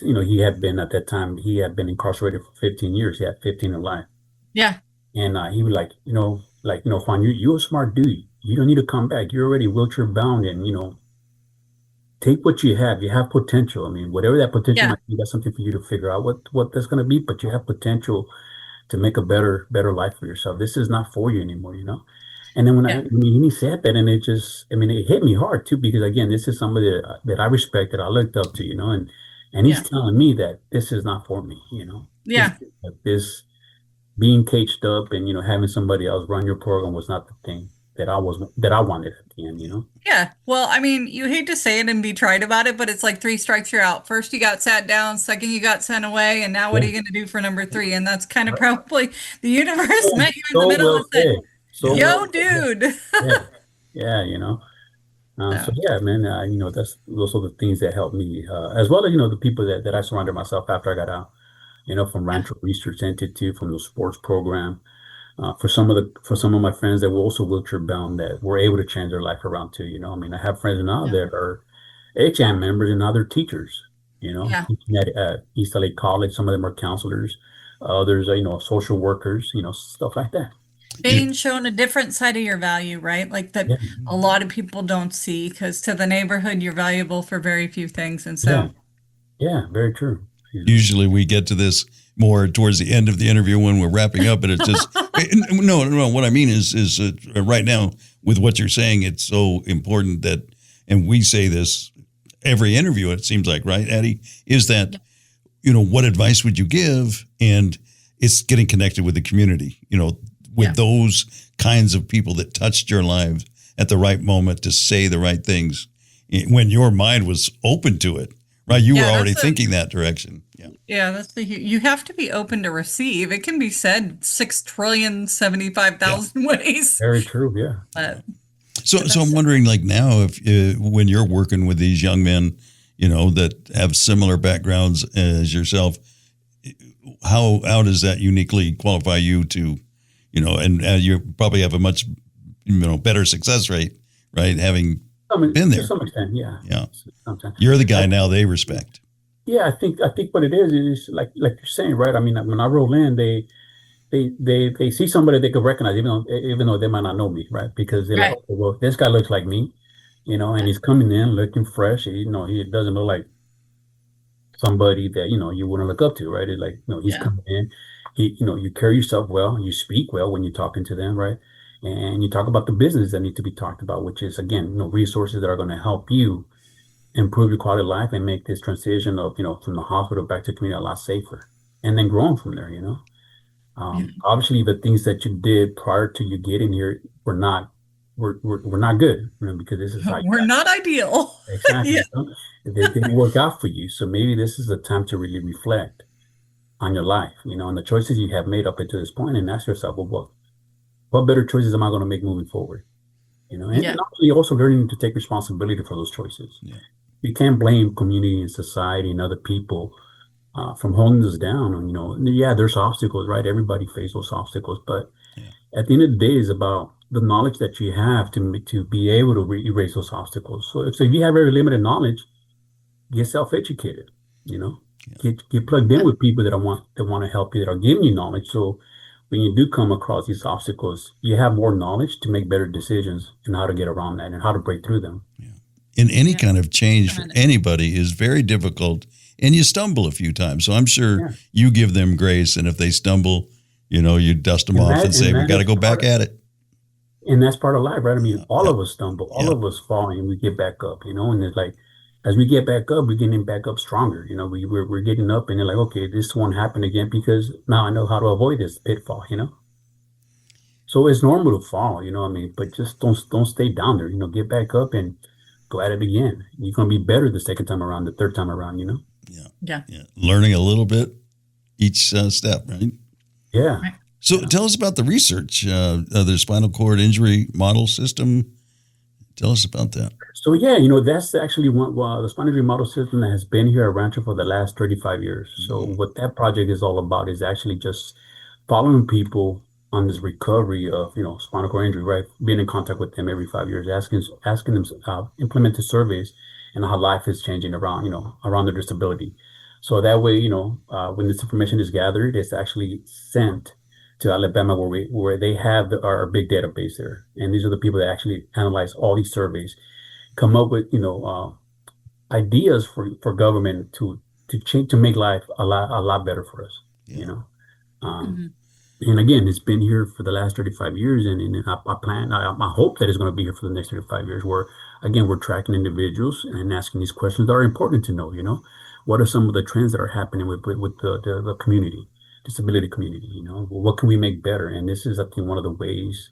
he had been at that time, he had been incarcerated for 15 years. He had 15 in life. Yeah. And he was like, Juan, you're a smart dude. You don't need to come back. You're already wheelchair bound and, take what you have. You have potential. I mean, whatever that potential Yeah. might be, that's something for you to figure out what that's going to be, but you have potential to make a better life for yourself. This is not for you anymore. And then Yeah. when he said that, and it just, I mean, it hit me hard too, because again, this is somebody that I respect, that I looked up to, and he's Yeah. telling me that this is not for me. This, Yeah. this being caged up and, having somebody else run your program was not the thing that I wanted at the end. Yeah. Well, I mean, you hate to say it and be trite about it, but it's like three strikes, you're out. First, you got sat down. Second, you got sent away. And now what Yeah. are you going to do for number three? And that's kind of Right. probably the universe met you in the So middle well and said, said. So yo, well said. dude. Yeah. Yeah. So So, yeah, man, those are the things that helped me, as well as, the people that I surrounded myself after I got out, from yeah. Rancho Research Institute, from the sports program, for some of my friends that were also wheelchair bound that were able to change their life around too. I mean, I have friends now Yeah. that are HM members and now they're teachers, Yeah. teaching at East LA College. Some of them are counselors, others are, social workers, stuff like that. Being shown a different side of your value, right? Like that Yeah, a lot of people don't see because to the neighborhood, you're valuable for very few things. And yeah, so, yeah, very true. Usually we get to this more towards the end of the interview when we're wrapping up, but it's just no. What I mean is right now with what you're saying, it's so important that, and we say this every interview. It seems like, right, Addie, is that what advice would you give? And it's getting connected with the community, with those kinds of people that touched your lives at the right moment to say the right things when your mind was open to it. Right, you were already thinking that direction. Yeah, yeah, you have to be open to receive. It can be said 6,075,000 ways. Very true. Yeah. So I'm wondering, like now, if when you're working with these young men, that have similar backgrounds as yourself, how does that uniquely qualify you to, and you probably have a much, better success rate, right? Having been there to some extent, yeah. Yeah. Sometimes. You're the guy now they respect. Yeah, I think what it is like you're saying, right? I mean, when I roll in, they see somebody they could recognize, even though they might not know me, right? Because they're like, Right. okay, well, this guy looks like me, and he's coming in looking fresh. He doesn't look like somebody that you wouldn't look up to, right? It's like, he's Yeah. coming in. You carry yourself well, you speak well when you're talking to them, right? And you talk about the business that need to be talked about, which is again, resources that are going to help you improve your quality of life and make this transition of, from the hospital back to community a lot safer, and then growing from there. Obviously, the things that you did prior to you getting here were not good, because this is like We're not ideal. exactly. Yeah. They didn't work out for you, so maybe this is the time to really reflect on your life, and the choices you have made up until this point, and ask yourself, well, what better choices am I going to make moving forward? And actually also learning to take responsibility for those choices. Yeah. You can't blame community and society and other people from holding us down. And, there's obstacles, right? Everybody faces those obstacles, but at the end of the day, it's about the knowledge that you have to be able to erase those obstacles. So if you have very limited knowledge, get self-educated. Get plugged in with people that want to help you, that are giving you knowledge. So when you do come across these obstacles, you have more knowledge to make better decisions and how to get around that and how to break through them. Yeah. And any kind of change for anybody is very difficult, and you stumble a few times. So I'm sure you give them grace, and if they stumble, you dust them off and say, we got to go back at it. And that's part of life, right? I mean, all of us stumble, all of us fall, and we get back up, and it's like, as we get back up, we're getting back up stronger. We're getting up, and they're like, okay, this won't happen again because now I know how to avoid this pitfall. So it's normal to fall, but just don't stay down there. Get back up and go at it again. You're gonna be better the second time around, the third time around. Yeah. Learning a little bit each step, right? Yeah. So tell us about the research, the spinal cord injury model system. Tell us about that. So that's actually the spinal injury model system that has been here at Rancho for the last 35 years. So what that project is all about is actually just following people on this recovery of spinal cord injury, right? Being in contact with them every 5 years, asking them implemented surveys and how life is changing around their disability. So that way, when this information is gathered, it's actually sent to Alabama where they have our big database there. And these are the people that actually analyze all these surveys, come up with, ideas for government to change, to make life a lot better for us, Yeah. Um, Hmm. and again, it's been here for the last 35 years, and I hope that it's going to be here for the next 35 years, where, again, we're tracking individuals and asking these questions that are important to know, what are some of the trends that are happening with the community, disability community, what can we make better? And this is, I think, one of the ways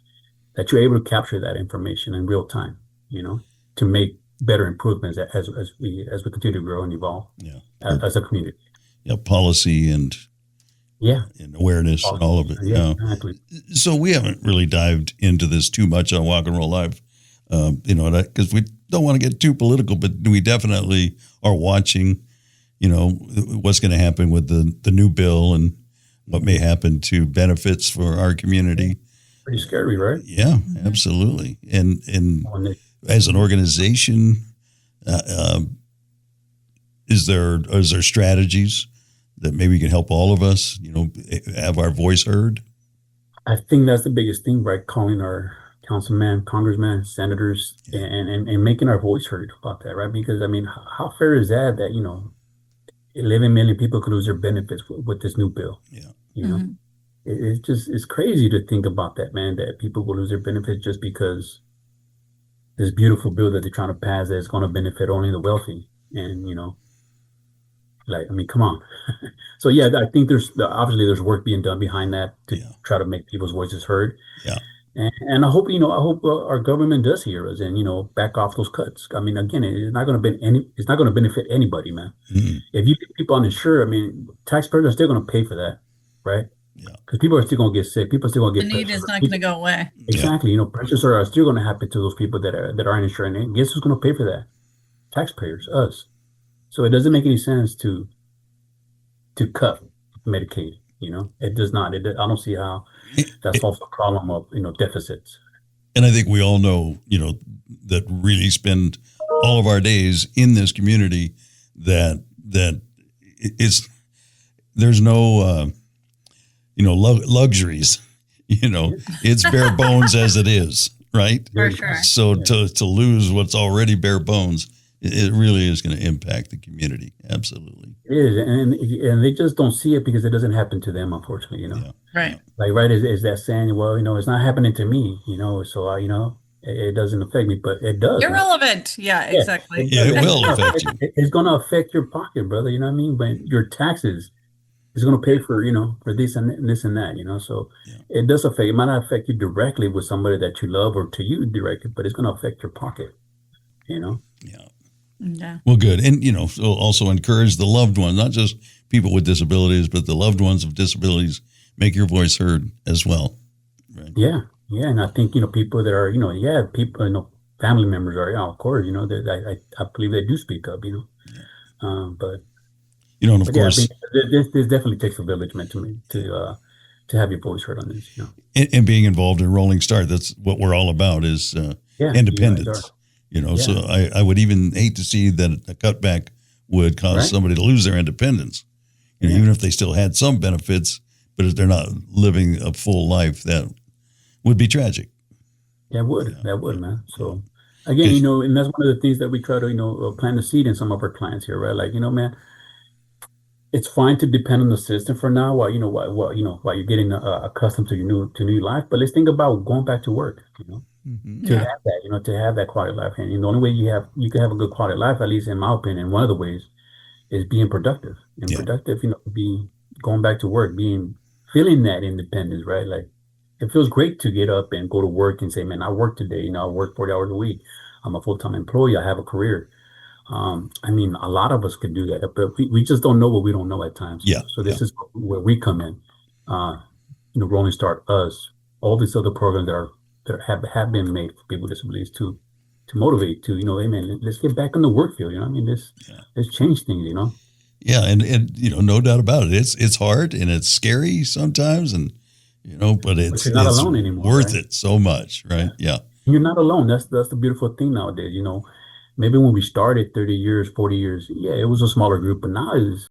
that you're able to capture that information in real time, to make better improvements as we continue to grow and evolve Yeah. as a community. Yeah. Policy and Yeah. awareness and all of it. Yeah, exactly. So we haven't really dived into this too much on Walk and Roll Live, because we don't want to get too political, but we definitely are watching, what's going to happen with the new bill and what may happen to benefits for our community. Pretty scary, right? Yeah, absolutely. And When they- as an organization, is there strategies that maybe can help all of us, have our voice heard? I think that's the biggest thing, right? Calling our councilmen, congressmen, senators, and making our voice heard about that, right? Because, I mean, how fair is that 11 million people could lose their benefits with this new bill? Yeah. You know, it's crazy to think about that, man, that people will lose their benefits just because this beautiful bill that they're trying to pass that is going to benefit only the wealthy. And, like, I mean, come on. So, yeah, I think obviously there's work being done behind that to try to make people's voices heard. Yeah. And I hope, our government does hear us and, back off those cuts. I mean, again, it's not going to benefit anybody, man. Mm-hmm. If you get people uninsured, I mean, taxpayers are still going to pay for that, right? Yeah. Because people are still going to get sick. People are still going to The get need pressure. is not going to go away. Exactly. Pressures are still going to happen to those people that aren't insured. And guess who's going to pay for that? Taxpayers, us. So it doesn't make any sense to cut Medicaid. It does not. I don't see how that solves the problem of deficits. And I think we all know, that really spend all of our days in this community that there's no luxuries. It's bare bones as it is, right? For sure. So to lose what's already bare bones, it really is going to impact the community. Absolutely. It is, and they just don't see it because it doesn't happen to them, unfortunately. Yeah. Right. Like, right, is that saying, well, it's not happening to me, so it doesn't affect me, but it does. Irrelevant. Yeah, exactly. Yeah, it will affect you. It's going to affect your pocket, brother. You know what I mean? But your taxes is going to pay for, for this and this and that, so it does affect. It might not affect you directly with somebody that you love or to you directly, but it's going to affect your pocket, Yeah. Yeah. Well, good. And, so also encourage the loved ones, not just people with disabilities, but the loved ones of disabilities, make your voice heard as well. Right. Yeah. Yeah. And I think, people that are, people, family members are, of course, I believe they do speak up, but. And of But course, yeah, this definitely takes a village, man, to have your voice heard on this. and being involved in Rolling Start, that's what we're all about is independence. So I would even hate to see that a cutback would cause somebody to lose their independence. Even if they still had some benefits, but if they're not living a full life, that would be tragic. That would, man. So again, and that's one of the things that we try to, plant a seed in some of our clients here, right? Like, man, it's fine to depend on the system for now while while you're getting accustomed to your new life. But let's think about going back to work, to have that, to have that quality life. And the only way you can have a good quality life, at least in my opinion, one of the ways is being productive. And productive, be going back to work, feeling that independence, right? Like, it feels great to get up and go to work and say, man, I work today, I work 40 hours a week. I'm a full-time employee. I have a career. I mean, a lot of us could do that, but we just don't know what we don't know at times. Yeah. So this is where we come in. Rolling Start, us, all these other programs that have been made for people with disabilities to motivate to, hey man, let's get back in the work field. I mean, let's change things. Yeah, and no doubt about it. It's hard and it's scary sometimes, and but it's you're not alone anymore, worth right? it so much, right? Yeah. You're not alone. That's the beautiful thing nowadays. Maybe when we started 30 years, 40 years, it was a smaller group, but now it's